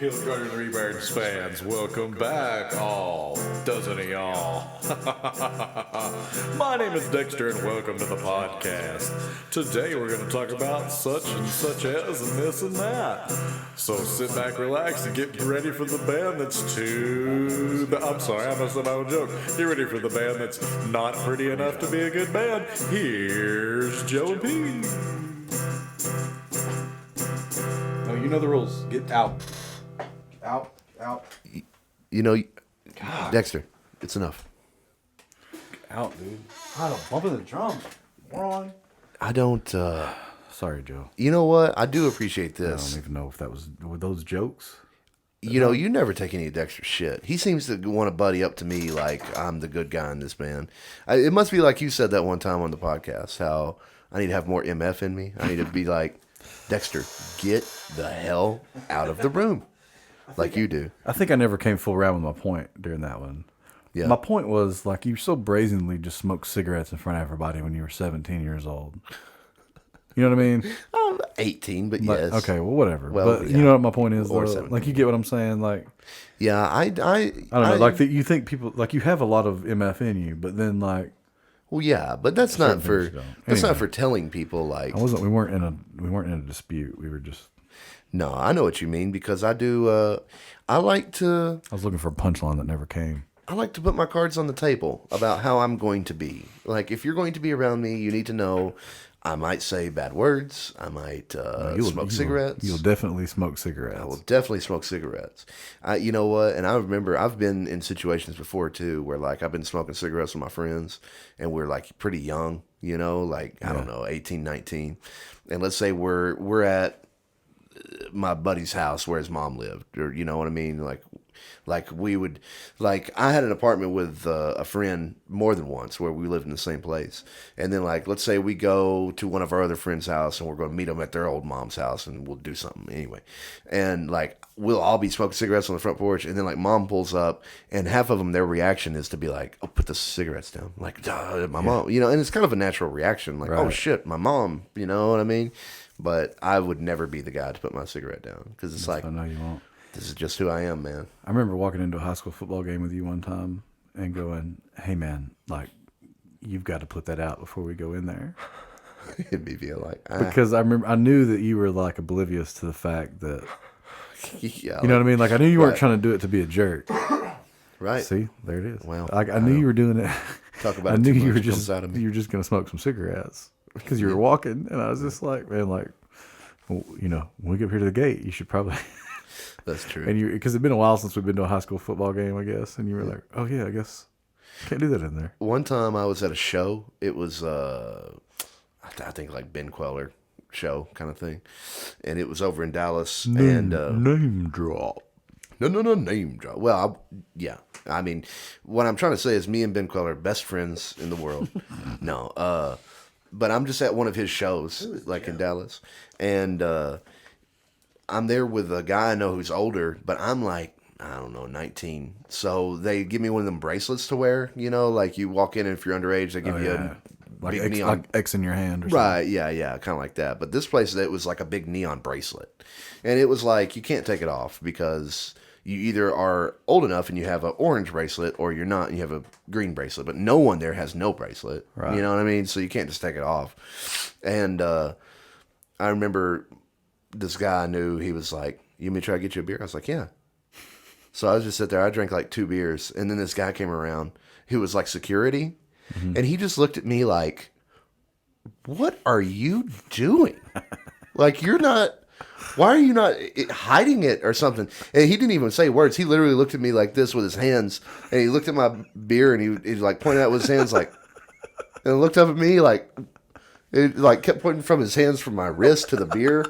Killjoy Three Birds fans, welcome back, all dozen of y'all. My name is Dexter, and welcome to the podcast. Today we're going to talk about such and such as, and this and that. So sit back, relax, and get ready for the band that's too. I'm sorry, I messed up my own joke. Get ready for the band that's not pretty enough to be a good band. Here's Joe and P. No, you know the rules. Get out. Out. You know, God. Dexter, it's enough. Out, dude. I don't bump in the drums. Moron. I don't, Sorry, Joe. you know what? I do appreciate I this. don't even know if were those jokes. You know, you never take any of Dexter's shit. He seems to want to buddy up to me like I'm the good guy in this band. It must be like you said that one time on the podcast, how I need to have more MF in me. I need to be like, Dexter, get the hell out of the room. Like you do. I think I never came full round with my point during that one. Yeah. My point was, like, you so brazenly just smoked cigarettes in front of everybody when you were 17 years old. You know what I mean? I'm 18, but Like, yes. okay, well, whatever. Well, but yeah. you know what my point is, Or though? 17. Like, you get what I'm saying? Like, Yeah, I don't know. Like, you think people, like, you have a lot of MF in you, but then, like, well, yeah, but that's not for things don't. that's not Anyway. for telling people like. we weren't in a dispute. We were just, No, I know what you mean because I do. I like to looking for a punchline that never came. put my cards on the table about how I'm going to be. Like, if you're going to be around me, you need to know I might say bad words. I might smoke cigarettes. You'll definitely smoke cigarettes. I will definitely smoke cigarettes. You know what? And I remember I've been in situations before too where like I've been smoking cigarettes with my friends and we're like pretty young, you know, like I don't know, 18, 19. And let's say we're at my buddy's house where his mom lived, or you know what I mean? Like we would, like I had an apartment with a friend more than once where we lived in the same place. And then like, let's say we go to one of our other friends' house and we're going to meet them at their old mom's house and we'll do something anyway. And like, we'll all be smoking cigarettes on the front porch. And then like mom pulls up and half of them, their reaction is to be like, oh, put the cigarettes down. Like, duh, my mom, you know, and it's kind of a natural reaction. Like, oh Right. shit, my mom, you know what I mean? But I would never be the guy to put my cigarette down because it's like, I know you won't. this is just who I am, man. I remember walking into a high school football game with you one time and going, "Hey man, like, you've got to put that out before we go in there." It'd be like, Because I knew that you were like oblivious to the fact that, yeah, you know what I mean? Like, I knew you weren't Right. trying to do it to be a jerk. right? See, there it is. Well, I knew you were doing it. Talk about I it knew too you were much, it just comes out of me. you were just gonna smoke some cigarettes because you were walking, and I was just like, man, like, well, you know, when we get up here to the gate, you should probably. That's true. And you, because it'd been a while since we've been to a high school football game, I guess, and you were like, oh yeah, I guess can't do that in there. One time I was at a show. It was, I think like Ben Queller show kind of thing, and it was over in Dallas. And Name drop. no, name drop. Well, yeah. I mean, what I'm trying to say is me and Ben Queller are best friends in the world. No, but I'm just at one of his shows, like in Dallas, and I'm there with a guy I know who's older, but I'm like, I don't know, 19. So they give me one of them bracelets to wear, you know, like you walk in and if you're underage, they give you a Like big X, neon. like X in your hand or something. Right, yeah, kind of like that. But this place, it was like a big neon bracelet. And it was like, you can't take it off because you either are old enough and you have an orange bracelet or you're not and you have a green bracelet. But no one there has no bracelet. Right. You know what I mean? So you can't just take it off. And I remember this guy I knew, he was like, you want me to try to get you a beer? I was like, yeah. So I was just sit there. I drank like 2 beers. And then this guy came around who was like security. Mm-hmm. And he just looked at me like, what are you doing? Like, you're not, why are you not hiding it or something? And he didn't even say words. He literally looked at me like this with his hands. And he looked at my beer and he like pointed out with his hands like, and looked up at me like, it like kept pointing from his hands from my wrist to the beer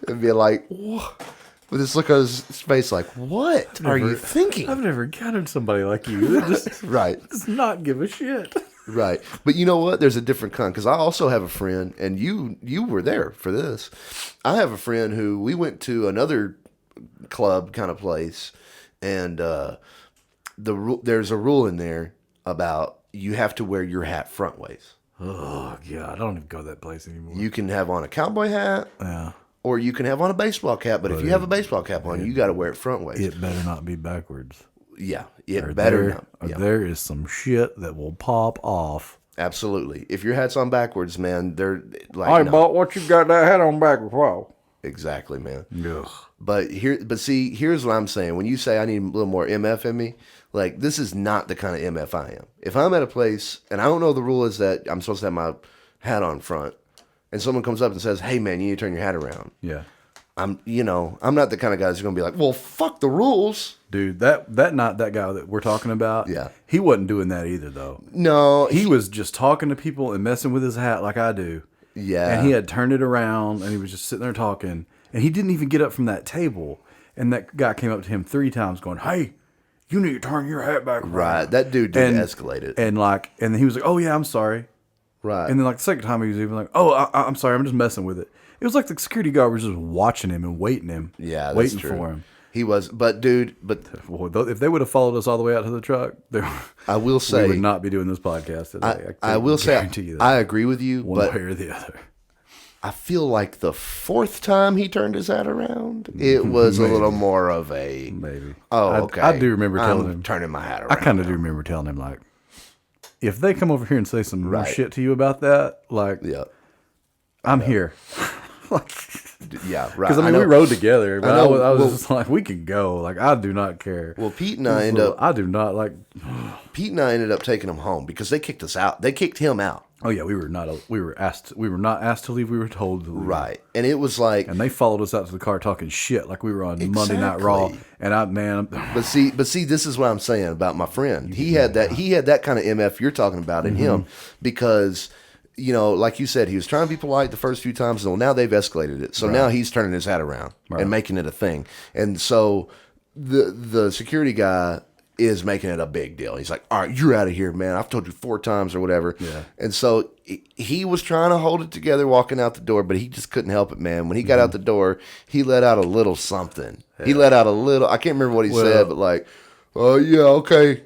and be like, what? With this look on his face like, what are you thinking? I've never encountered somebody like you that just Right. does not give a shit. Right. But you know what? There's a different kind. Because I also have a friend, and you were there for this. I have a friend who we went to another club kind of place, and there's a rule in there about you have to wear your hat front ways. Oh, yeah, I don't even go to that place anymore. You can have on a cowboy hat, Yeah. or you can have on a baseball cap. But if you have a baseball cap on, you got to wear it front waist. It better not be backwards. Yeah, it better not. Yeah. There is some shit that will pop off. Absolutely. If your hat's on backwards, man, they're like, I no. bought what you got that hat on backwards. Wow. Exactly, man. Ugh. But see, here's what I'm saying. When you say I need a little more MF in me, like, this is not the kind of MF I am. If I'm at a place and I don't know the rule is that I'm supposed to have my hat on front, and someone comes up and says, "Hey, man, you need to turn your hat around." Yeah. I'm not the kind of guy that's going to be like, "Well, fuck the rules." Dude, that guy that we're talking about, Yeah. he wasn't doing that either, though. No, He was just talking to people and messing with his hat like I do. yeah. And he had turned it around and he was just sitting there talking. And he didn't even get up from that table. And that guy came up to him 3 times going, "Hey, you need to turn your hat back around." Right. That dude did escalate it. And then he was like, "Oh, yeah, I'm sorry." Right. And then like the second time he was even like, "Oh, I'm sorry, I'm just messing with it." It was like the security guard was just watching him and waiting yeah, that's waiting true. for him. He was, but dude, Well, if they would have followed us all the way out to the truck, I will we say, would not be doing this podcast today. I will say, guarantee you that. I agree with you, one but way or the other. I feel like the 4th time he turned his hat around, it was a little more of a Maybe. Oh, okay. I do remember telling I'm him. turning my hat around. I kind of do remember telling him, like, if they come over here and say some more Right. shit to you about that, like, Yeah, I'm here. yeah, right. Because, I mean, we rode together. But I, know. was Well- just like, we can go. Like, I do not care. Well, Pete and I ended up taking him home because they kicked us out. They kicked him out. Oh, yeah, we were not asked to leave. We were told to leave. Right, and it was like, And they followed us out to the car talking shit like we were on Monday Night Raw. Exactly. And but see, this is what I'm saying about my friend. He had that kind of MF you're talking about in him because, like you said, he was trying to be polite the first few times. Well, now they've escalated it. So now he's turning his hat around and making it a thing. And so the security guy is making it a big deal. He's like, "All right, you're out of here, man. I've told you 4 times or whatever." Yeah. And so he was trying to hold it together walking out the door, but he just couldn't help it, man. When he got out the door, he let out a little something. Yeah. He let out a little, I can't remember what he said, but like, "Oh, yeah, okay.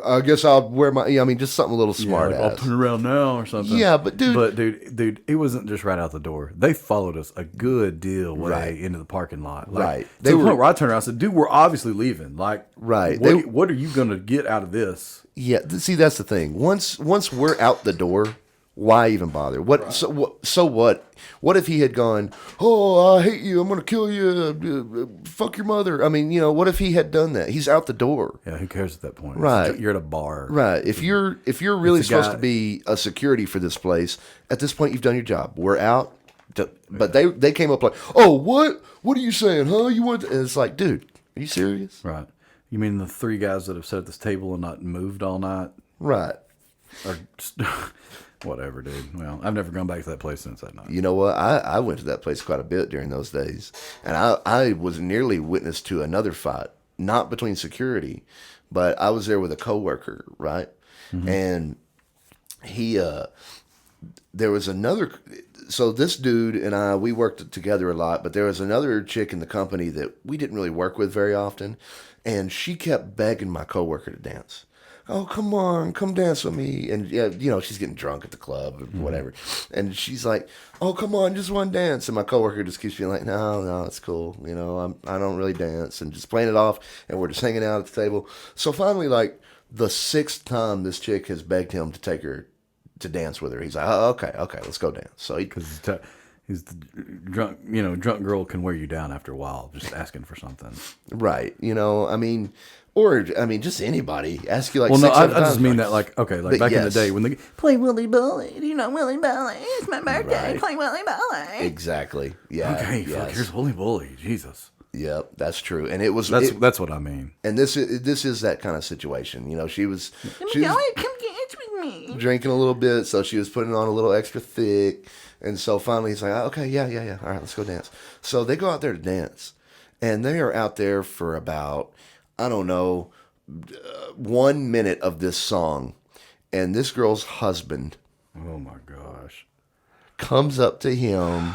I guess I'll wear my," just something a little smart I'll ass. turn around now or something. Yeah, but dude. dude, it wasn't just right out the door. They followed us a good deal way Right. into the parking lot. Like, Right. To the point where I turned around and said, "Dude, we're obviously leaving. Like, Right. What are you going to get out of this?" Yeah, see, that's the thing. Once we're out the door, why even bother? So what? What if he had gone, "Oh, I hate you. I'm going to kill you. Fuck your mother." I mean, what if he had done that? He's out the door. Yeah, who cares at that point? Right. You're at a bar. Right. If you're really It's a guy- supposed to be a security for this place, at this point you've done your job. We're out. But they came up like, "Oh, what? What are you saying, huh? You want?" And it's like, dude, are you serious? Right. You mean the 3 guys that have sat at this table and not moved all night? Right. Or just, whatever, dude. Well, I've never gone back to that place since that night. You know what? I went to that place quite a bit during those days, and I was nearly witness to another fight, not between security, but I was there with a coworker, right? And he, there was another. So this dude and I, we worked together a lot, but there was another chick in the company that we didn't really work with very often, and she kept begging my coworker to dance. "Oh, come on, come dance with me." And she's getting drunk at the club or whatever. And she's like, "Oh, come on, just one dance." And my coworker just keeps being like, No, it's cool. I don't really dance, and just playing it off. And we're just hanging out at the table. So finally, like the 6th time this chick has begged him to take her to dance with her, he's like, "Oh, okay, let's go dance." So Because he's the drunk girl can wear you down after a while, just asking for something. right, just anybody ask you like. Well, no, 6, I 7 times, just mean that, like, okay, like But back in the yes. day when they Play Willy Bully. Do you know Willy Bully? It's my birthday. Right. Play Willy Bully. Exactly. Yeah. okay, fuck, Yes. here's Holy Bully, Jesus. Yep, that's true. And it was That's what I mean. and this is that kind of situation. She was Come dance with me. drinking a little bit, so she was putting on a little extra thick. And so finally he's like, "Okay, yeah. All right, let's go dance." So they go out there to dance, and they are out there for about, I don't know, 1 minute of this song, and this girl's husband Oh my gosh. comes up to him,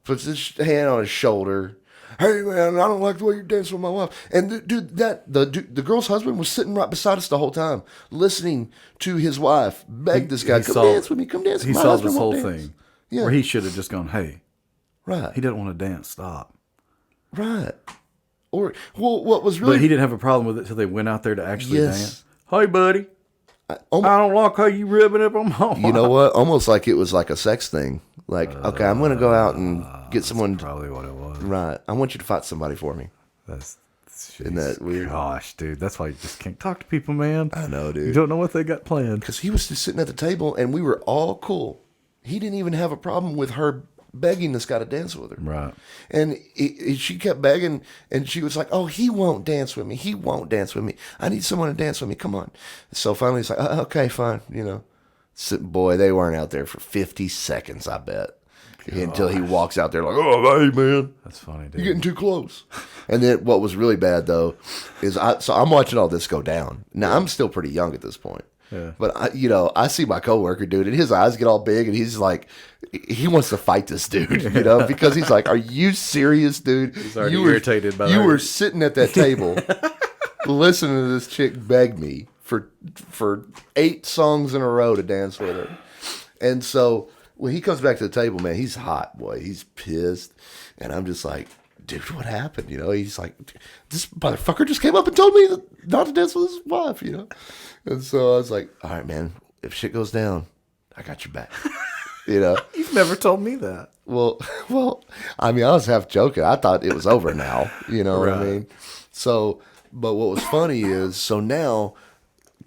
puts his hand on his shoulder. "Hey, man, I don't like the way you're dancing with my wife." And the girl's husband was sitting right beside us the whole time, listening to his wife beg this guy, "Come dance with me, come dance with He me." saw this whole thing. Yeah. Where he should have just gone, "Hey, Right. He doesn't want to dance. Stop. Right. Or, well, what was really... But he didn't have a problem with it till they went out there to actually Yes. dance. Hey, buddy. I almo- don't like how you rubbing up on my... You know what? Almost like it was like a sex thing. Like, okay, I'm going to go out and get someone... Probably what it was. Right. I want you to fight somebody for me. Isn't that weird? Gosh, dude. That's why you just can't talk to people, man. I know, You dude. don't know what they got planned. Because he was just sitting at the table and we were all cool. He didn't even have a problem with her begging this guy to dance with her. Right. And she kept begging, and she was like, "Oh, he won't dance with me. He won't dance with me. I need someone to dance with me. Come on." So finally, he's like, "Okay, fine." You know, so, boy, they weren't out there for 50 seconds, I bet, until he walks out there like, "Oh, hey, man, That's funny, dude. you're getting too close." And then what was really bad though is I'm watching all this go down. Now I'm still pretty young at this point. Yeah. But I see my coworker, dude, and his eyes get all big, and he's like, he wants to fight this dude, you know, because he's like, "Are you serious, dude? He's already you were, irritated by you that. were sitting at that table, listening to this chick beg me for 8 songs in a row to dance with her." And so when he comes back to the table, man, he's hot, boy. He's pissed, and I'm just like, "Dude, what happened?" You know, he's like, "This motherfucker just came up and told me not to dance with his wife," you know. And so I was like, "All right, man, if shit goes down, I got your back." You know. You've never told me that. Well, I mean, I was half joking. I thought it was over now. You know what I Right. mean? So, but what was funny is, so now,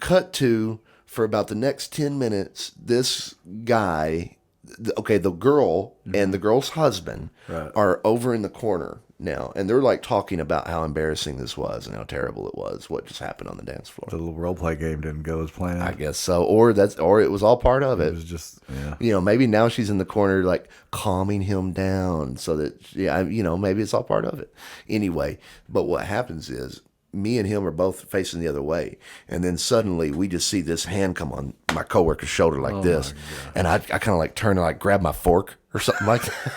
cut to, for about the next 10 minutes, this guy, the girl and the girl's husband Right. are over in the corner now, and they're like talking about how embarrassing this was and how terrible it was, what just happened on the dance floor. The little role play game didn't go as planned. I guess so, or it was all part of It it. was just, yeah. You know, maybe now she's in the corner, like calming him down, so that maybe it's all part of it. Anyway, but what happens is, me and him are both facing the other way, and then suddenly we just see this hand come on my coworker's shoulder like this, and I kind of like turn and like grab my fork or something like that.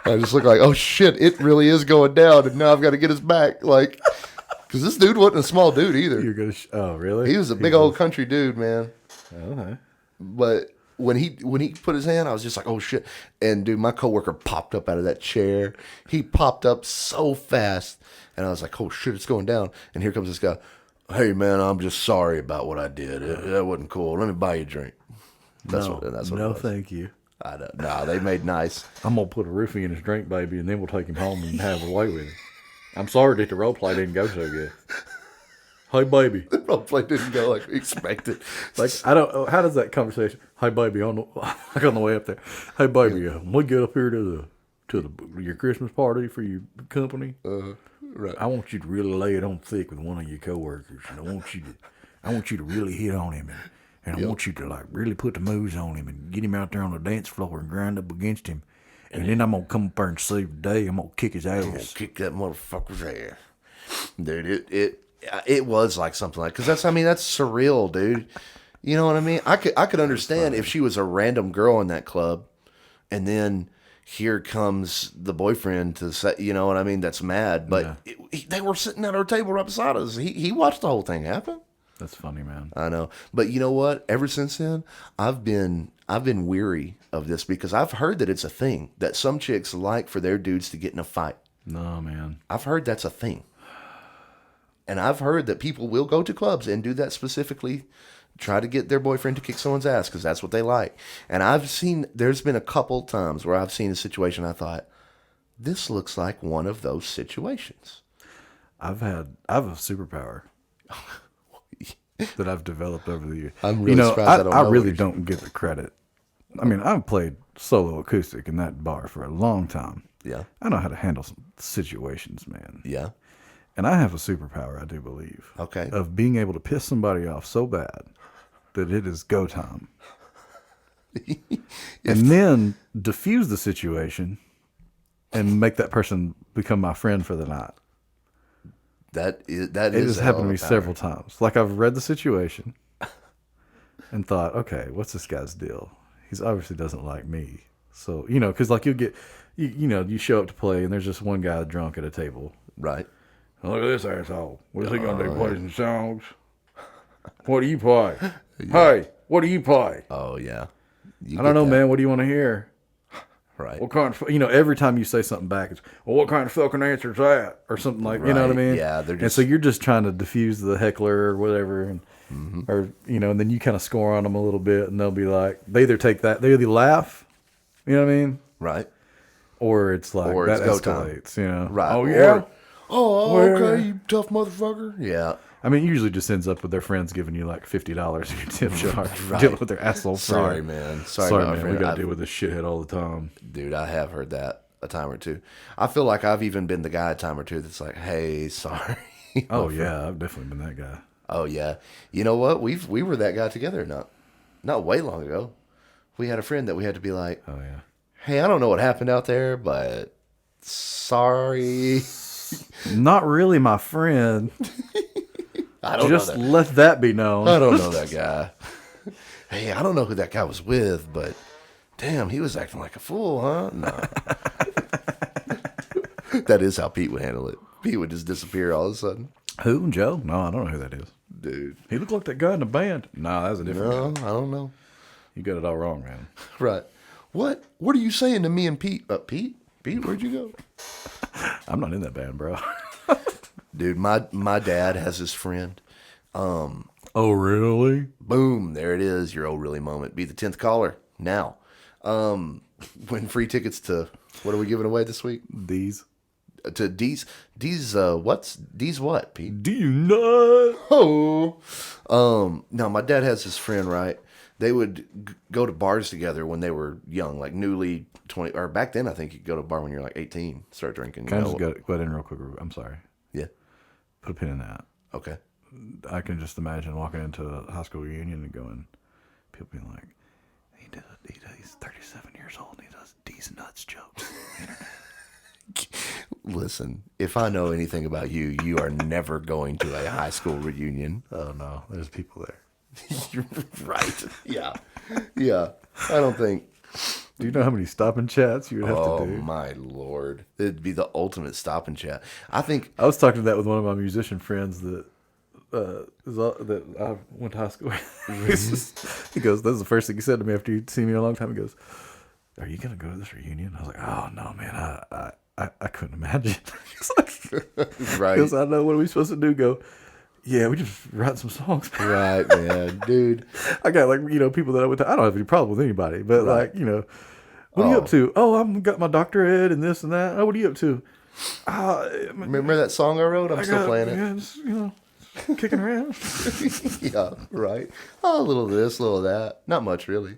I just look like, oh shit, it really is going down, and now I've got to get his back, like, because this dude wasn't a small dude either. You're gonna. Oh, really? He was a big old country dude, man. Okay. But when he put his hand, I was just like, oh shit. And dude, my coworker popped up out of that chair. He popped up so fast. And I was like, oh shit, it's going down. And here comes this guy. "Hey man, I'm just sorry about what I did. That wasn't cool. Let me buy you a drink." That's what it No, was. thank you. I don't, nah, they made nice. I'm gonna put a roofie in his drink, baby, and then we'll take him home and have a way with him. I'm sorry that the role play didn't go so good. Hey, baby. The role play didn't go like we expected. Like, I don't. How does that conversation? Hey, baby, on the way up there. Hey, baby, when we get up here to your Christmas party for your company, Right. I want you to really lay it on thick with one of your coworkers, and I want you to really hit on him, and I want you to like really put the moves on him and get him out there on the dance floor and grind up against him, and then I'm gonna come up there and save the day. I'm gonna kick his ass. Kick that motherfucker's ass. Dude, it was like something like, because that's surreal, dude. You know what I mean? I could understand if she was a random girl in that club, and then here comes the boyfriend to say, you know what I mean? That's mad, but they were sitting at our table right beside us. He watched the whole thing happen. That's funny, man. I know, but you know what? Ever since then, I've been weary of this, because I've heard that it's a thing that some chicks like for their dudes to get in a fight. No, man. I've heard that's a thing. And I've heard that people will go to clubs and do that specifically, try to get their boyfriend to kick someone's ass because that's what they like. And there's been a couple times where I've seen a situation I thought, this looks like one of those situations. I have a superpower that I've developed over the years. I'm really surprised I don't know I what really you're don't get the credit. I mean, I've played solo acoustic in that bar for a long time. Yeah. I know how to handle some situations, man. Yeah. And I have a superpower, I do believe. Okay. Of being able to piss somebody off so bad that it is go time. And then diffuse the situation and make that person become my friend for the night. That It is has happened to me several times. Like, I've read the situation and thought, okay, what's this guy's deal? He's obviously doesn't like me. So, because like you show up to play and there's just one guy drunk at a table. Right. Look at this asshole. What is he going to do? Play some songs? What do you play? Hey, what do you play? Oh, yeah. I don't know, man. What do you want to hear? Right. What kind of, every time you say something back, it's, well, what kind of fucking answer is that? Or something like, you know what I Right. mean? Yeah, they're And just- so you're just trying to diffuse the heckler or whatever, and or and then you kind of score on them a little bit, and they'll be like, they either take that, they either laugh, you know what I mean, Right. or it's like Or that it's go time. escalates, you know? Right. Oh Or- yeah. Oh, Where- okay, you tough motherfucker. Yeah. I mean, it usually just ends up with their friends giving you like $50 in your tip jar for Right. dealing with their asshole Sorry, friend. man. Sorry, about my man. friend. We got to I've- deal with this shithead all the time. Dude, I have heard that a time or two. I feel like I've even been the guy a time or two that's like, hey, sorry. Oh yeah, I've definitely been that guy. Oh yeah. You know what? We were that guy together not way long ago. We had a friend that we had to be like, Oh yeah. hey, I don't know what happened out there, but sorry. Not really my friend. I don't Just know that. let that be known. I don't know that guy. Hey, I don't know who that guy was with, but damn, he was acting like a fool, huh? No. That is how Pete would handle it. Pete would just disappear all of a sudden. Who? Joe? No, I don't know who that is. Dude. He looked like that guy in the band. No, that's a different No, guy. I don't know. You got it all wrong, man. Right. What are you saying to me and Pete? Pete? Pete, where'd you go? I'm not in that band, bro. Dude, my dad has his friend. Oh, really? Boom, there it is, your old really moment. Be the 10th caller now. Win free tickets to, what are we giving away this week? These. To D's what, Pete? Do you not? Oh. No, my dad has his friend, right? They would go to bars together when they were young, like newly 20, or back then I think you could go to a bar when you're like 18, start drinking. Can I just go ahead in real quick? I'm sorry. Yeah. Put a pin in that. Okay. I can just imagine walking into a high school reunion and going, people being like, he's 37 years old and he does D's nuts jokes. Listen, if I know anything about you, you are never going to a high school reunion. Oh no, there's people there. You're right. Yeah. Yeah. I don't think. Do you know how many stop and chats you would have Oh to do? my Lord. It'd be the ultimate stop and chat. I think I was talking to that with one of my musician friends that that I went to high school with. He goes, "This is the first thing he said to me after he'd seen me a long time." He goes, "Are you gonna go to this reunion?" I was like, "Oh no, man, I couldn't imagine." He's like, right. because I know what are we supposed to do. Go, yeah, we just write some songs. Right, man. Dude. I got like people that I went to. I don't have any problem with anybody, but Right. like what are you up to? Oh, I'm got my doctorate and this and that. Oh, what are you up to? Remember that song I wrote? I'm still playing it. Yeah, just, kicking around. Yeah, right. Oh, a little of this, a little of that. Not much, really.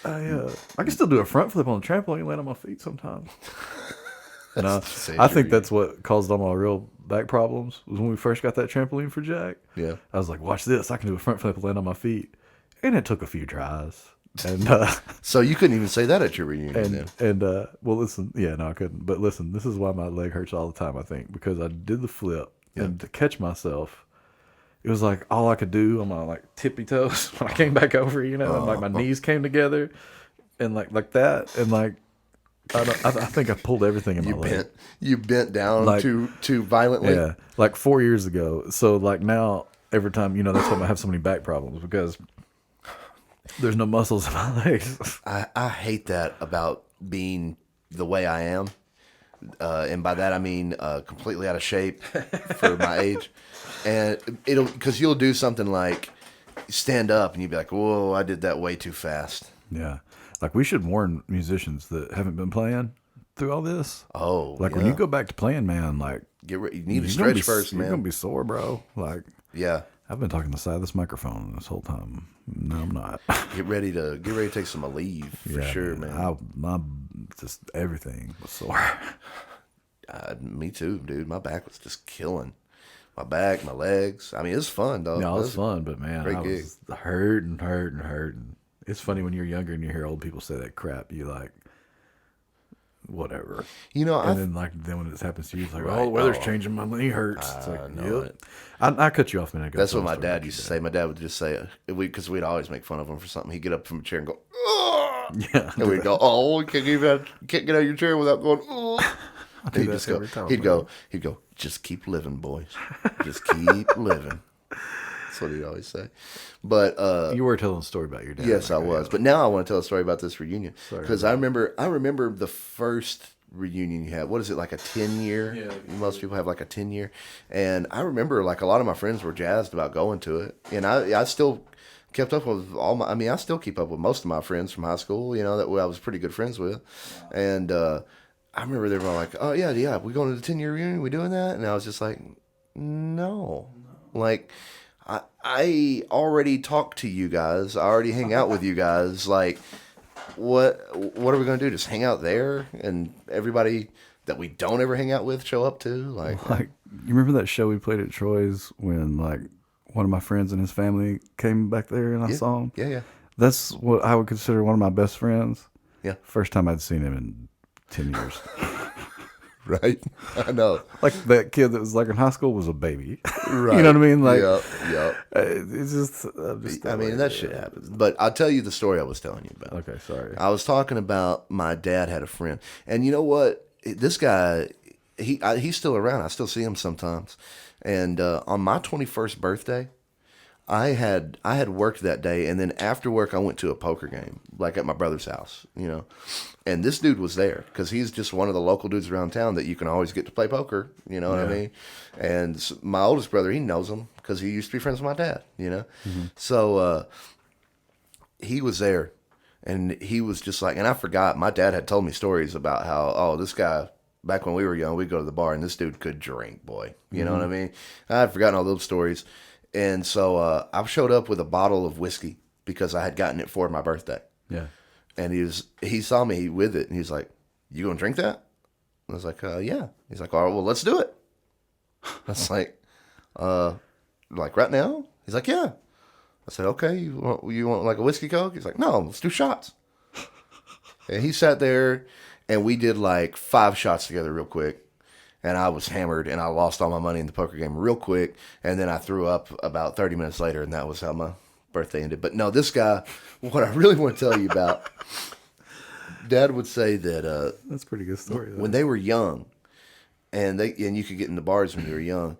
I can still do a front flip on the trampoline and land on my feet sometimes. No, Same I think for that's what caused all my real back problems was when we first got that trampoline for Jack. Yeah. I was like, watch this. I can do a front flip and land on my feet. And it took a few tries. And So you couldn't even say that at your reunion then. well, listen, yeah, no, I couldn't. But listen, this is why my leg hurts all the time, I think, because I did the flip and to catch myself, it was like all I could do on my like tippy toes when I came back over, and like my knees came together and like that. And like, I think I pulled everything in my leg. You bent down Like- too violently. Yeah, like 4 years ago. So like now, every time that's why I have so many back problems because there's no muscles in my legs. I hate that about being the way I am. And by that I mean completely out of shape for my age. And because you'll do something like stand up and you'd be like, whoa, I did that way too fast. Yeah, like we should warn musicians that haven't been playing through all this. Oh, Like when you go back to playing, man, like get ready. You need to you're stretch gonna be, first, You're man. gonna be sore, bro. Like Yeah. I've been talking to the side of this microphone this whole time. No, I'm not. Get ready to take some leave for Yeah, sure, man. my just everything was sore. Me too, dude. My back was just killing. My back, my legs. I mean, it was fun, dog. No, it was It fun, but man, great I was hurting. It's funny when you're younger and you hear old people say that crap. You like, whatever. You know, And then when this happens to you, it's like, Right. oh, the weather's Oh. changing. My knee hurts. It's like, know yep. I cut you off a minute ago. that's so what my I'm sorry. dad used to say. My dad would just say, because we'd always make fun of him for something. He'd get up from a chair and go, "Ugh!" Yeah. And we'd go, oh, you can't get out of your chair without going, "Ugh." do He'd that just go, every time, he'd go, just keep living, boys. Just keep living. That's what he'd always say. But You were telling a story about your dad. yes, I was. But now I want to tell a story about this reunion because I remember the first reunion you had. What is it, like a 10-year? Yeah, most people have like a 10-year. And I remember like a lot of my friends were jazzed about going to it, and I still kept up with I still keep up with most of my friends from high school. You know that I was pretty good friends with, and I remember they were all like, "Oh yeah, we going to the 10-year reunion? We doing that?" And I was just like, "No. Like, I already talked to you guys. I already hang out with you guys. Like, what are we gonna do? Just hang out there and everybody that we don't ever hang out with show up too? Like you remember that show we played at Troy's when like one of my friends and his family came back there and I saw him? Yeah. That's what I would consider one of my best friends. Yeah. First time I'd seen him in 10 years. Right? I know. Like that kid that was like in high school was a baby. Right. You know what I mean? Like, yeah. it's just, I mean, that shit happens. But I'll tell you the story I was telling you about. Okay, sorry. I was talking about my dad had a friend. And you know what? This guy, he's still around. I still see him sometimes. And on my 21st birthday, I had worked that day, and then after work I went to a poker game, like at my brother's house, you know. And this dude was there because he's just one of the local dudes around town that you can always get to play poker, you know what I mean? And my oldest brother, he knows him because he used to be friends with my dad, you know. Mm-hmm. So he was there, and he was just like, and I forgot, my dad had told me stories about how, this guy, back when we were young, we'd go to the bar, and this dude could drink, boy. You know what I mean? I had forgotten all those stories. And so I showed up with a bottle of whiskey because I had gotten it for my birthday. Yeah. And he saw me with it, and he's like, "You gonna drink that?" I was like, "Yeah." He's like, "All right, well, let's do it." I was like right now? He's like, "Yeah." I said, "Okay, you want like a whiskey Coke?" He's like, "No, let's do shots." And he sat there, and we did like 5 shots together real quick. And I was hammered, and I lost all my money in the poker game real quick. And then I threw up about 30 minutes later, and that was how my birthday ended. But no, this guy, what I really want to tell you about, Dad would say that that's a pretty good story. When they were young, and you could get in the bars when you were young,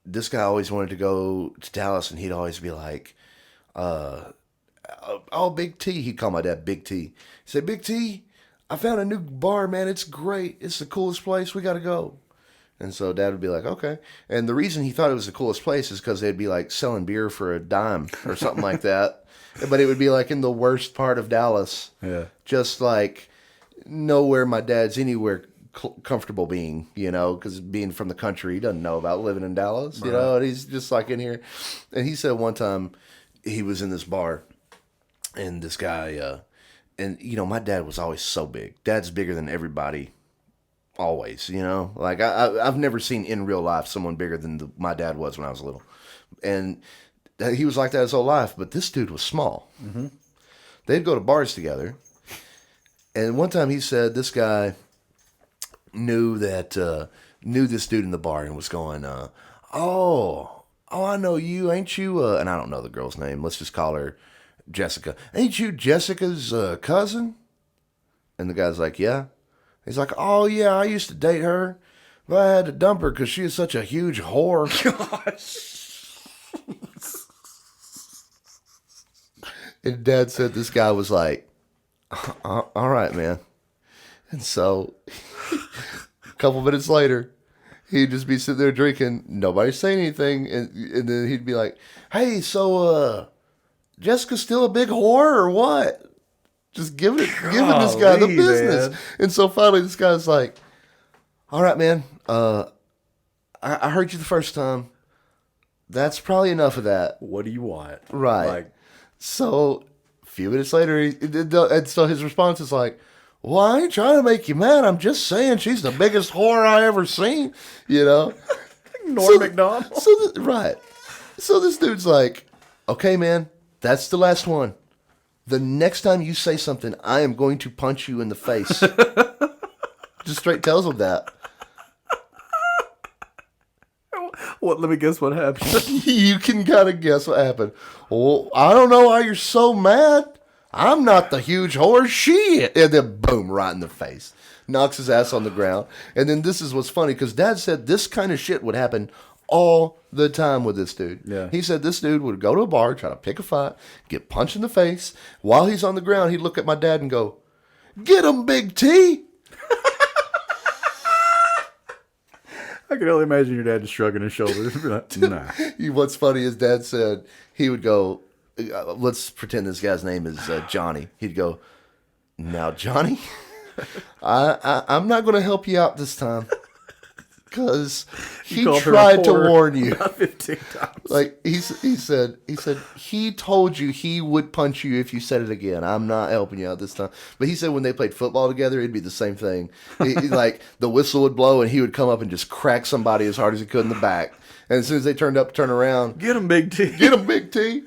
this guy always wanted to go to Dallas, and he'd always be like, "Oh, Big T." He'd call my dad Big T. He'd say, "Big T, I found a new bar, man. It's great. It's the coolest place. We got to go." And so Dad would be like, "Okay." And the reason he thought it was the coolest place is because they'd be like selling beer for a dime or something like that. But it would be like in the worst part of Dallas. Yeah. Just like nowhere my dad's anywhere comfortable being, you know, because being from the country, he doesn't know about living in Dallas, you know, and he's just like in here. And he said one time he was in this bar, and this guy, and, you know, my dad was always so big. Dad's bigger than everybody, always, you know. Like, I've never seen in real life someone bigger than my dad was when I was little. And he was like that his whole life, but this dude was small. Mm-hmm. They'd go to bars together. And one time he said this guy knew this dude in the bar and was going, oh, I know you, ain't you? And I don't know the girl's name. Let's just call her Jessica. "Ain't you Jessica's cousin?" And the guy's like, "Yeah." He's like, "Oh, yeah, I used to date her, but I had to dump her because she is such a huge whore." Gosh. And Dad said this guy was like, all right, man. And so a couple minutes later, he'd just be sitting there drinking. Nobody saying anything. And then he'd be like, "Hey, so Jessica's still a big whore or what?" Just giving this guy the business. Man. And so finally this guy's like, "All right, man, I heard you the first time. That's probably enough of that. What do you want?" Right. Like, so a few minutes later, and so his response is like, "Well, I ain't trying to make you mad. I'm just saying she's the biggest whore I ever seen," you know? Norm McDonald. Right. So this dude's like, "Okay, man, that's the last one. The next time you say something, I am going to punch you in the face." Just straight tells him that. What? Let me guess what happened. You can kind of guess what happened. "Well, I don't know why you're so mad. I'm not the huge whore, she is." And then boom, right in the face. Knocks his ass on the ground. And then this is what's funny, because Dad said this kind of shit would happen all the time with this dude. Yeah. He said this dude would go to a bar, try to pick a fight, get punched in the face. While he's on the ground, he'd look at my dad and go, "Get him, Big T." I can only imagine your dad just shrugging his shoulders. Be like, nah. What's funny is Dad said he would go, let's pretend this guy's name is Johnny. He'd go, "Now, Johnny, I'm not going to help you out this time because he called the tried to reporter warn you." about 15 times. Like he said he told you he would punch you if you said it again. I'm not helping you out this time. But he said when they played football together, it'd be the same thing. Like the whistle would blow and he would come up and just crack somebody as hard as he could in the back. And as soon as they turn around, Get him, Big T. "Get him, Big T."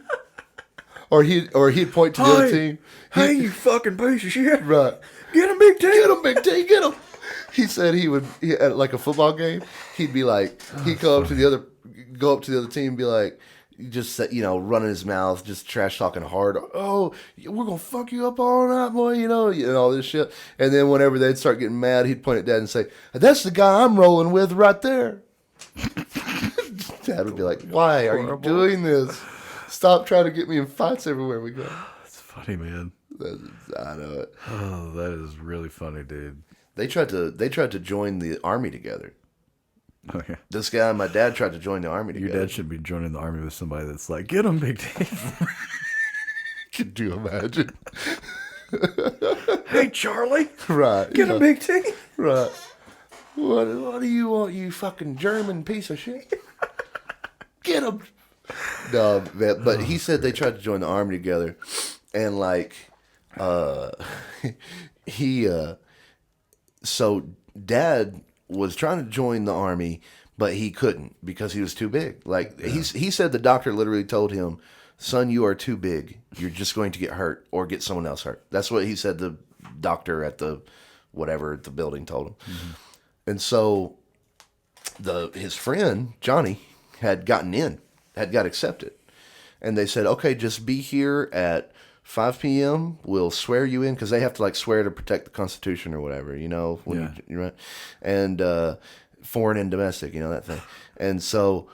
Or he'd point to the other team. Hey, you fucking piece of shit. Right. Get him, Big T. "Get him, Big T, get him." He said at like a football game, he'd be like, he'd go up to the other team and be like, just, running his mouth, just trash talking hard. "Oh, we're going to fuck you up all night, boy," and all this shit. And then whenever they'd start getting mad, he'd point at Dad and say, "That's the guy I'm rolling with right there." Dad would be like, "Why are you doing this? Stop trying to get me in fights everywhere we go." It's funny, man. I know it. Oh, that is really funny, dude. They tried to join the army together. Oh, yeah. This guy and my dad tried to join the army Your together. dad should be joining the army with somebody that's like, "Get him, Big T." Could you imagine? Hey, Charlie. Right. Get him, Big T. Right. What do you want, you fucking German piece of shit? Get him. No, man, but he said they tried to join the army together, and so Dad was trying to join the army, but he couldn't because he was too big. He said the doctor literally told him, "Son, you are too big. You're just going to get hurt or get someone else hurt." That's what he said. The doctor at the building told him. Mm-hmm. And so his friend Johnny had got accepted, and they said, "Okay, just be here at 5 p.m. We'll swear you in," because they have to swear to protect the Constitution or whatever, when you're right, and foreign and domestic, that thing. And so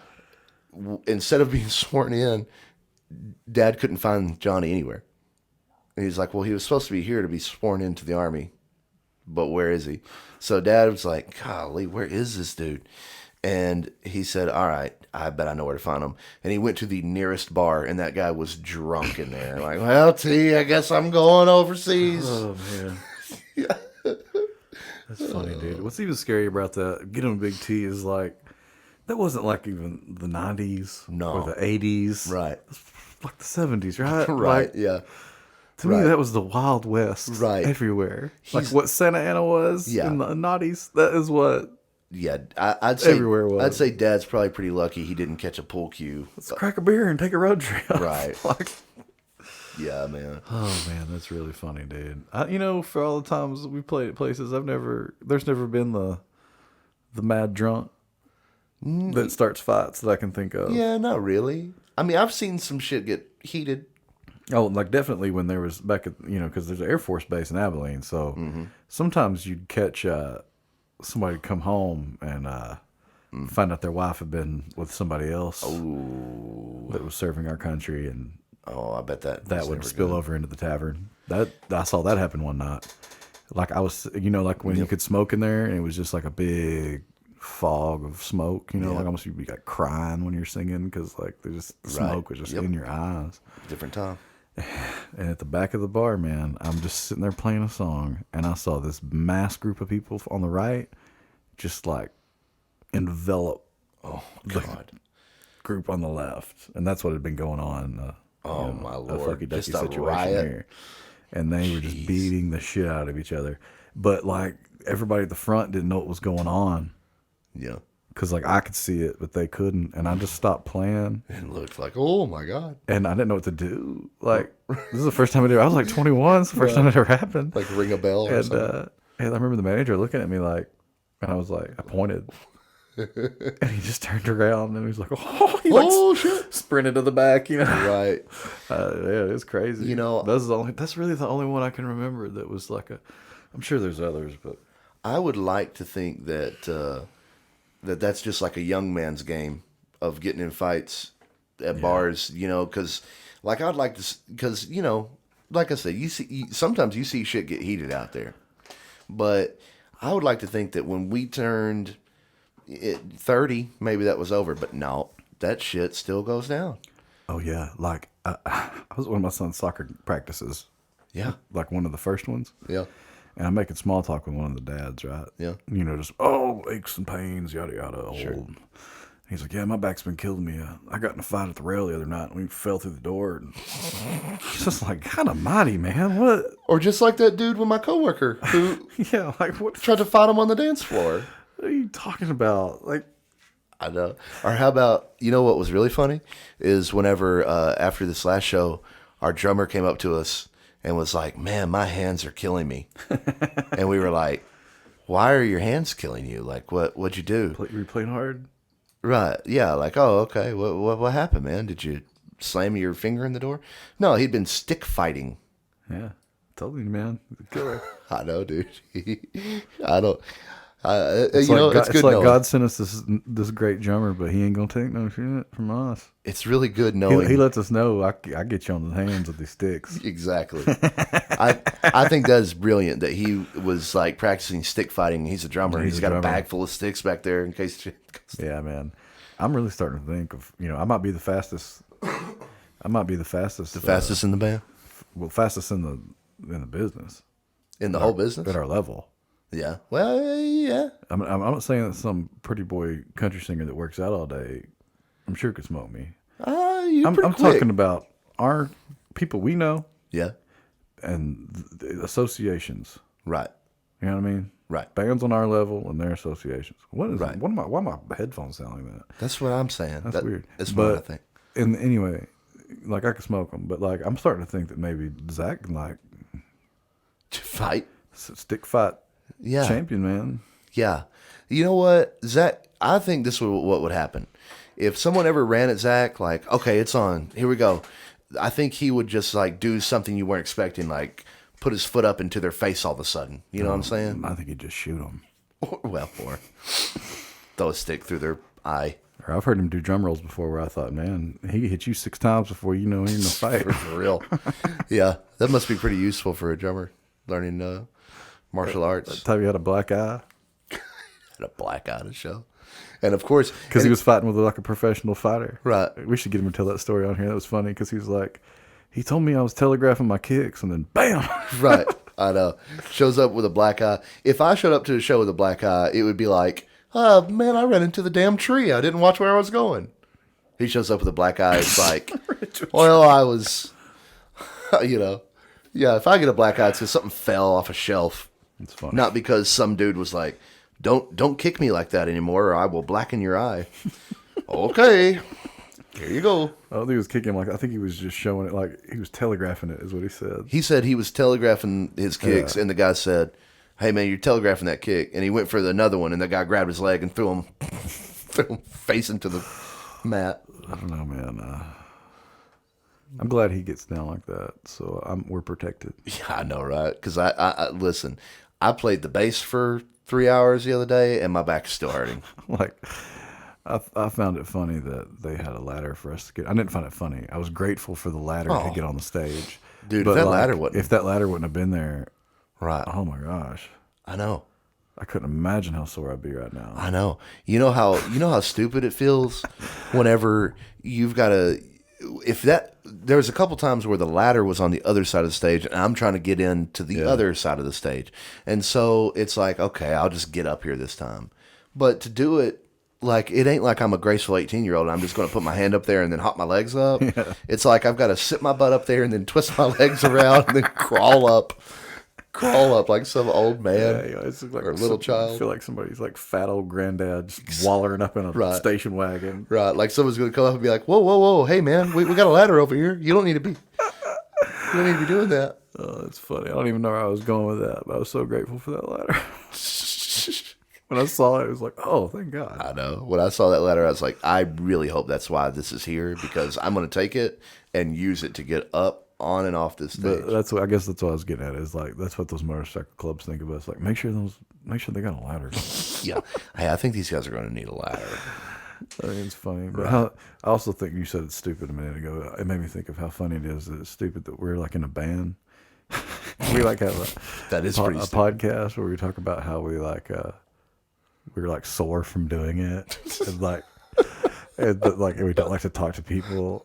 instead of being sworn in, Dad couldn't find Johnny anywhere. And he's like, "Well, he was supposed to be here to be sworn into the army, but where is he?" So Dad was like, "Golly, where is this dude?" And he said, "All right, I bet I know where to find him." And he went to the nearest bar, and that guy was drunk in there. Like, "Well, T, I guess I'm going overseas." Oh, man. That's funny, dude. What's even scary about that, "Get him, Big T," is that wasn't even the 90s or the 80s. Right. Like the 70s, right? Right, yeah. To me, that was the Wild West. Right. Everywhere. Like what Santa Ana was in the 90s. That is what... Yeah, I'd say everywhere was. I'd say Dad's probably pretty lucky he didn't catch a pool cue. Let's crack a beer and take a road trip. Right. Yeah, man. Oh man, that's really funny, dude. For all the times we played at places, there's never been the mad drunk that starts fights that I can think of. Yeah, not really. I mean, I've seen some shit get heated. Oh, definitely when there was back at because there's an Air Force base in Abilene, so sometimes you'd catch somebody come home and find out their wife had been with somebody else that was serving our country, and I bet that would spill over into the tavern. I saw that happen one night. I was, when you could smoke in there, and it was just like a big fog of smoke. Almost you'd be crying when you're singing because the smoke was just in your eyes. Different time. And at the back of the bar, man, I'm just sitting there playing a song, and I saw this mass group of people on the right just envelop the group on the left. And that's what had been going on. My Lord. A fucky ducky Just a situation riot. here. And they were just beating the shit out of each other. But everybody at the front didn't know what was going on. Yeah. Because I could see it, but they couldn't. And I just stopped playing. And looked like, oh my God. And I didn't know what to do. This is the first time I did it. I was 21. It's the first time it ever happened. Ring a bell or something. And I remember the manager looking at me and I was I pointed. And he just turned around and he was like, "Oh, he shit!" Sprinted to the back, Right. Yeah, it was crazy. That's really the only one I can remember that was I'm sure there's others, but I would like to think that that's just a young man's game of getting in fights at bars, you know, because like I'd like to, because you know, like I said, sometimes you see shit get heated out there, but I would like to think that when we turned 30, maybe that was over, but no, that shit still goes down. Oh yeah, like I was at one of my son's soccer practices. Yeah, like one of the first ones. yeah. And I'm making small talk with one of the dads, right? Yeah. You know, just, aches and pains, yada, yada. Sure. He's like, yeah, my back's been killing me. I got in a fight at the rail the other night, and we fell through the door. And he's just like, kind of mighty, man. What? Or just like that dude with my coworker who Yeah, like, what tried to fight him on the dance floor. are you talking about? Like, I know. Or how about, you know what was really funny? Is whenever, after this last show, our drummer came up to us and was like, man, my hands are killing me. And we were like, why are your hands killing you? Like, what'd you do? were you playing hard? Right. Yeah. Like, oh, okay. What happened, man? Did you slam your finger in the door? No, he'd been stick fighting. Yeah. Told you, man. Killer. I know, dude. I don't. It's you know, like it's good like knowing. God sent us this great drummer, but he ain't gonna take no shit from us. It's really good knowing. He lets us know I get you on the hands with these sticks. Exactly. I think that is brilliant that he was like practicing stick fighting. He's a drummer. He's He's a got drummer. a bag full of sticks back there in case. Yeah, man. I'm really starting to think of, I might be the fastest. The fastest in the band, Fastest in the business in the whole business. at our level. Yeah. Well, yeah. I'm not saying that some pretty boy country singer that works out all day, I'm sure could smoke me. You're I'm pretty quick. talking about our people we know Yeah. and the associations. Right. You know what I mean? Right. Bands on our level and their associations. What is Right. why my headphones sound like that? That's what I'm saying. That's weird. That's but what I think. And anyway, like I could smoke them, but like I'm starting to think that maybe Zach can like To fight. stick fight Yeah. champion, man. Yeah. You know what, Zach? I think this would what would happen if someone ever ran at Zach. Like, okay, it's on. Here we go. I think he would just like do something you weren't expecting, like put his foot up into their face all of a sudden. You know what I'm saying? I think he'd just shoot them. Or throw a stick through their eye. Or I've heard him do drum rolls before where I thought, man, he hit you 6 times before you know he's in a fight. For real. Yeah, that must be pretty useful for a drummer learning martial arts. Time you had a black eye Had a black eye to show, and of course, because he was fighting with like a professional fighter. Right. We should get him to tell that story on here. That was funny because he was like, he told me I was telegraphing my kicks, and then bam. right. I know. Shows up with a black eye. If I showed up to a show with a black eye, it would be like, oh, man, I ran into the damn tree. I didn't watch where I was going. He shows up with a black eye. It's like, well, I was, yeah, if I get a black eye, it's because something fell off a shelf. It's funny. Not because some dude was like, don't kick me like that anymore or I will blacken your eye. Okay. Here you go. I don't think he was kicking him. Like I think he was just showing it. Like he was telegraphing it, is what he said. He said he was telegraphing his kicks, and the guy said, hey, man, you're telegraphing that kick. And he went for another one, and the guy grabbed his leg and threw him face into the mat. I don't know, man. I'm glad he gets down like that, so we're protected. Yeah, I know, right? Because I listen, I played the bass for 3 hours the other day, and my back is still hurting. Like, I found it funny that they had a ladder for us to get. I didn't find it funny. I was grateful for the ladder to get on the stage. Dude, But if that like, ladder wouldn't- if that ladder wouldn't have been there, Right. oh my gosh, I know. I couldn't imagine how sore I'd be right now. I know. You know how stupid it feels whenever you've got to. There's a couple times where the ladder was on the other side of the stage, and I'm trying to get into the other side of the stage, and so it's like, okay, I'll just get up here this time. But to do it, like it ain't like I'm a graceful 18-year-old. I'm just going to put my hand up there and then hop my legs up. Yeah. It's like I've got to sit my butt up there and then twist my legs around and then crawl up like some old man It's like or little I child. feel like somebody's like fat old granddad just wallering up in a station wagon. Right, like someone's gonna come up and be like, "Whoa, hey man, we got a ladder over here. You don't need to be doing that." Oh, that's funny. I don't even know where I was going with that, but I was so grateful for that ladder. When I saw it, it was like, oh, thank God. I know. When I saw that ladder, I was like, I really hope that's why this is here because I'm gonna take it and use it to get up on and off this stage. But I guess that's what I was getting at. Is like that's what those motorcycle clubs think of us. Like make sure they got a ladder. Yeah. Hey, I think these guys are gonna need a ladder. I mean, it's funny. But I also think you said it's stupid a minute ago. It made me think of how funny it is that it's stupid that we're like in a band. We like have That is a pretty stupid. podcast where we talk about how we like we're like sore from doing it, and like and we don't like to talk to people.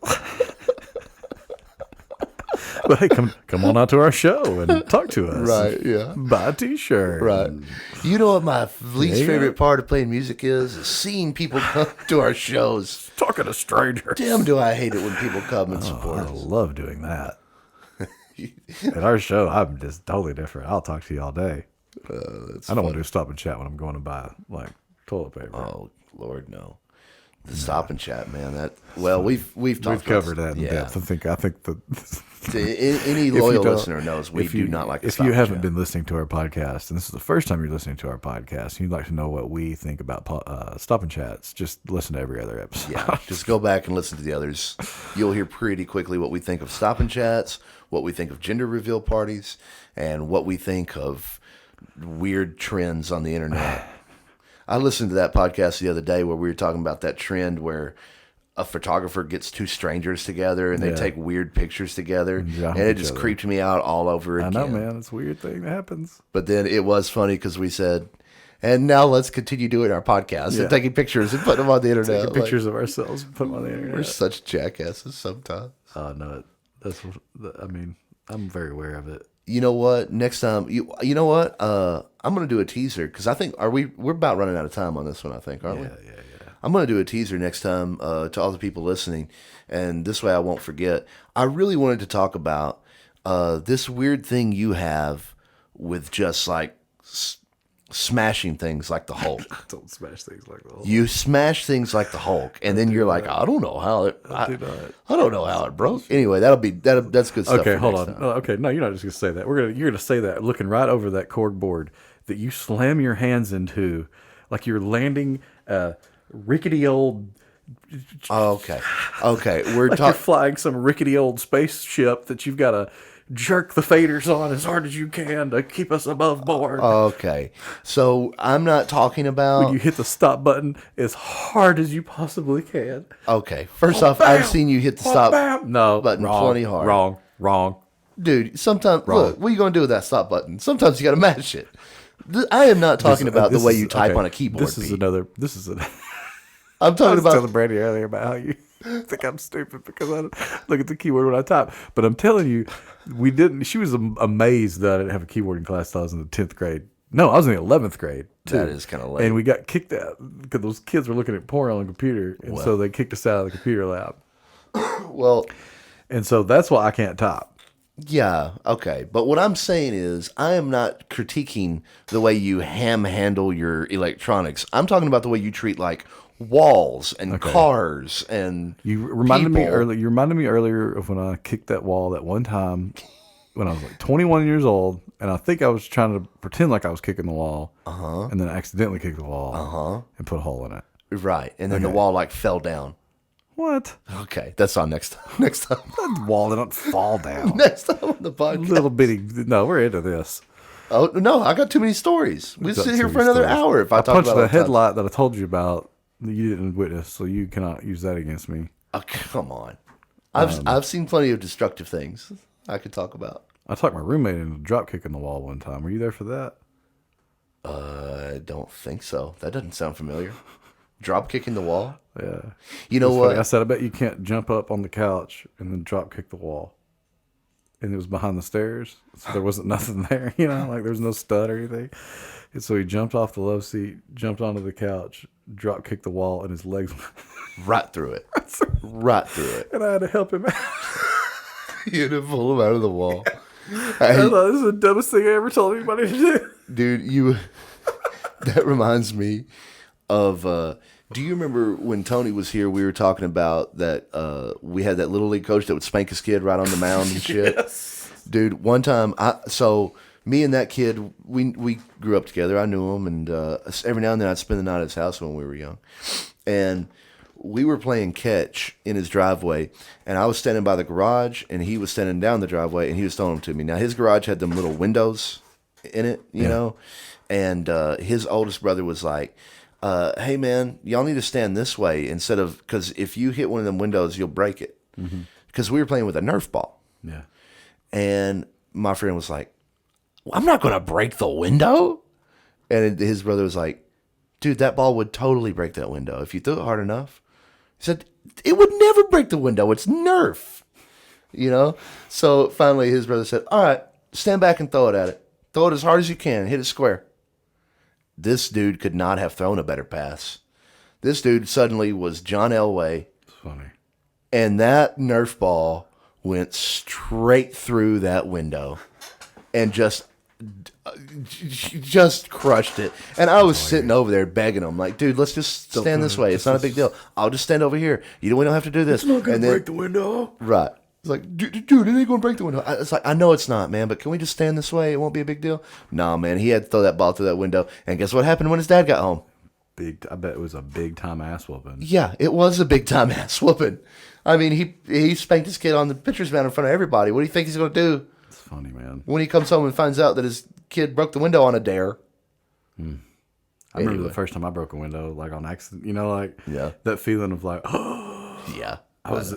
But hey, come on out to our show and talk to us. Right, yeah. Buy a T-shirt. Right. You know what my least Yeah. favorite part of playing music is? Seeing people come to our shows. Talking to strangers. Damn, do I hate it when people come and support I us. love doing that. At our show, I'm just totally different. I'll talk to you all day. I don't want to do stop and chat when I'm going to buy like toilet paper. Oh, Lord, no. The stop and chat, man. That we've talked We've about covered that in yeah. depth. I think that Any if you loyal don't- listener knows we if you do not like the if stop you and haven't chat. been listening to our podcast, and this is the first time you're listening to our podcast, and you'd like to know what we think about stop and chats, just listen to every other episode. Yeah, just go back and listen to the others. You'll hear pretty quickly what we think of stop and chats, what we think of gender reveal parties, and what we think of weird trends on the internet. I listened to that podcast the other day where we were talking about that trend where a photographer gets two strangers together and they Yeah. take weird pictures together, jump and it each just other. creeped me out all over I again. know, man. It's a weird thing that happens. But then it was funny because we said, and now let's continue doing our podcast Yeah. and taking pictures and putting them on the internet. Taking Like, pictures of ourselves and put them on the internet. we're such jackasses sometimes. No, that's what, I mean, I'm very aware of it. You know what? Next time, you know what? I'm gonna do a teaser because I think we're about running out of time on this one. I think, aren't we? Yeah. I'm gonna do a teaser next time to all the people listening, and this way I won't forget. I really wanted to talk about this weird thing you have with just like smashing things like the Hulk. Don't smash things like that. You smash things like the Hulk, and then you're like, I don't know how it. I don't know how it broke. Anyway, that's good stuff. Okay, for hold next on. time. Okay, no, you're not just gonna say that. You're gonna say that looking right over that cork board that you slam your hands into, like you're landing a rickety old, Okay, we're like you're talking. flying some rickety old spaceship that you've got to jerk the faders on as hard as you can to keep us above board. Okay, so I'm not talking about. You hit the stop button as hard as you possibly can. Okay, first off, I've seen you hit the stop button wrong, plenty hard. Wrong. Dude, sometimes look, what are you gonna do with that stop button? Sometimes you gotta mash it. I am not talking about the way you type on a keyboard. This is Pete. I'm I talking was about. telling Brandy earlier about how you think I'm stupid because I don't look at the keyboard when I type. But I'm telling you, we didn't. She was amazed that I didn't have a keyboarding class till I was in the 10th grade. No, I was in the 11th grade. Too. That is kinda late. And we got kicked out because those kids were looking at porn on the computer. And so they kicked us out of the computer lab. Well, And so that's why I can't type. yeah, okay. But what I'm saying is, I am not critiquing the way you handle your electronics. I'm talking about the way you treat like walls and cars and You reminded me people. earlier. You reminded me earlier of when I kicked that wall that one time when I was like 21 years old, and I think I was trying to pretend like I was kicking the wall, and then I accidentally kicked the wall, and put a hole in it. Right, and then the wall like fell down. What? Okay, that's on next time. Next time. The wall didn't fall down. Next time on the podcast. Little bitty. No, we're into this. Oh no, I got too many stories. We Got sit here two for another stories. hour if I talk punched about the all the time. headlight that I told you about that you didn't witness, so you cannot use that against me. Oh, come on. I've seen plenty of destructive things I could talk about. I talked my roommate into drop kicking the wall one time. Were you there for that? I don't think so. That doesn't sound familiar. Drop kicking the wall? Yeah. You know It's what? funny. I said, I bet you can't jump up on the couch and then drop kick the wall. And it was behind the stairs, so there wasn't nothing there, like there was no stud or anything. And so he jumped off the love seat, jumped onto the couch, drop kicked the wall, and his legs went Right through it. Right through it. and I had to help him out. You had to pull him out of the wall. I thought this is the dumbest thing I ever told anybody to do. Dude, that reminds me of do you remember when Tony was here, we were talking about that we had that little league coach that would spank his kid right on the mound and shit? Yes. Dude, one time me and that kid, we grew up together. I knew him, and every now and then I'd spend the night at his house when we were young. And we were playing catch in his driveway, and I was standing by the garage, and he was standing down the driveway, and he was throwing them to me. Now, his garage had them little windows in it, you know, and his oldest brother was like, hey man, y'all need to stand this way instead of, because if you hit one of them windows, you'll break it. Because we were playing with a Nerf ball. Yeah. And my friend was like, I'm not going to break the window. And his brother was like, dude, that ball would totally break that window if you threw it hard enough. He said, it would never break the window. It's Nerf. You know? So finally his brother said, all right, stand back and throw it at it. Throw it as hard as you can. Hit it square. This dude could not have thrown a better pass. This dude suddenly was John Elway. It's funny. And that Nerf ball went straight through that window and just crushed it. And I was sitting over there begging him, like, dude, let's just stand this way. It's not a big deal. I'll just stand over here. We don't have to do this. It's not going And to then- break the window. Right. It's like, dude, it ain't going to break the window. It's like, I know it's not, man, but can we just stand this way? It won't be a big deal. No, man. He had to throw that ball through that window. And guess what happened when his dad got home? I bet it was a big time ass whooping. Yeah, it was a big time ass whooping. I mean, he spanked his kid on the pitcher's mound in front of everybody. What do you think he's going to do It's funny, man. when he comes home and finds out that his kid broke the window on a dare? I remember Anyway. the first time I broke a window, like on accident. You know, like Yeah. that feeling of like, Yeah. I was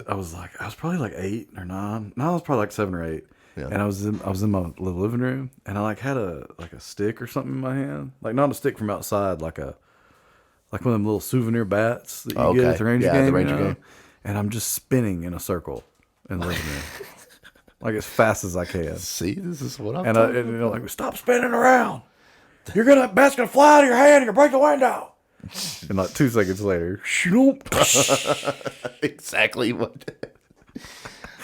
probably like 8 or 9. No, I was probably like 7 or 8. Yeah. And I was in my little living room, and I like had a stick or something in my hand, like not a stick from outside, like one of them little souvenir bats that you get at the Ranger Yeah, game. the Ranger you know? game. And I'm just spinning in a circle in the living room, like as fast as I can. See, this is what I'm And talking you know, like, stop spinning around. Bat's gonna fly out of your hand and you break the window. And like 2 seconds later, shoop. exactly what.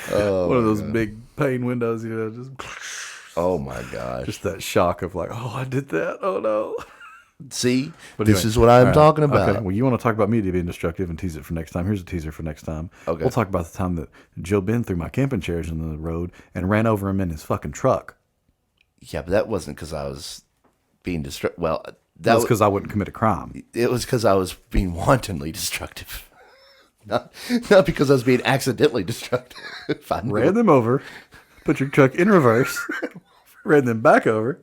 One of those big pane windows, you know, just Oh my gosh. just that shock of like, oh, I did that. Oh no. See, But this anyway, is what I'm all right. talking about. Okay. Well, you want to talk about media being destructive and tease it for next time. Here's a teaser for next time. Okay. We'll talk about the time that Joe Ben threw my camping chairs in the road and ran over him in his fucking truck. Yeah, but that wasn't because I was being destructive. Well, That that was was because I wouldn't commit a crime. it was because I was being wantonly destructive. Not because I was being accidentally destructive. I knew Ran them over, put your truck in reverse, ran them back over.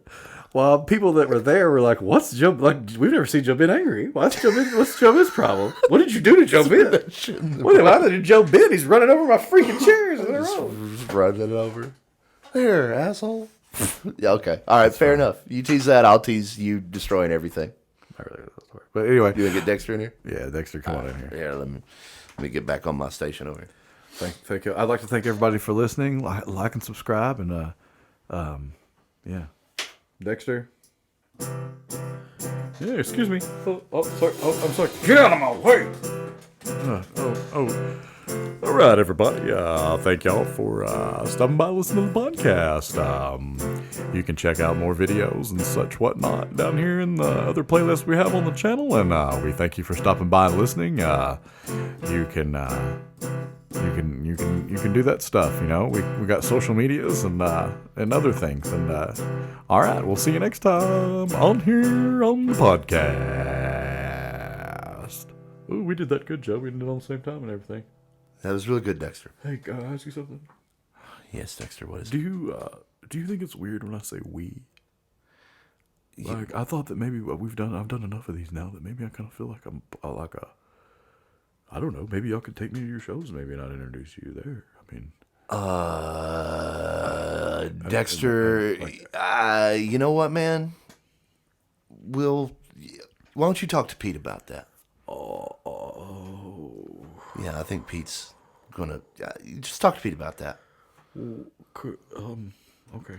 While people that were there were like, "What's Joe? Like, we've never seen Joe Ben angry. What's Joe Ben's problem? What did you do to Joe Ben? What am I to Joe Ben? He's running over my freaking chairs in a row." running it over. There, asshole. Yeah, okay. All right, fair enough. You tease that, I'll tease you destroying everything. I really know that story. But anyway, You want to get Dexter in here? yeah, Dexter, come on in here. Yeah, let me get back on my station over here. Thank you. I'd like to thank everybody for listening. Like and subscribe, and yeah, Dexter. Yeah, excuse me. Oh, sorry. Oh, I'm sorry. Get out of my way. All right, everybody. Thank y'all for stopping by listening to the podcast. You can check out more videos and such whatnot down here in the other playlists we have on the channel, and we thank you for stopping by and listening. You can do that stuff. You know, we got social medias and other things. And all right, we'll see you next time on here on the podcast. Ooh, we did that good, Joe. We did it all the same time and everything. That was really good, Dexter. Hey, can I ask you something? Yes, Dexter, what is it? Do you think it's weird when I say we? Like, I thought that maybe I've done enough of these now that maybe I kind of feel like I'm like a, I don't know, maybe y'all could take me to your shows maybe and I'd introduce you there. I mean, Dexter, you know what, man? Why don't you talk to Pete about that? Yeah, I think Pete's gonna. Just talk to Pete about that. okay.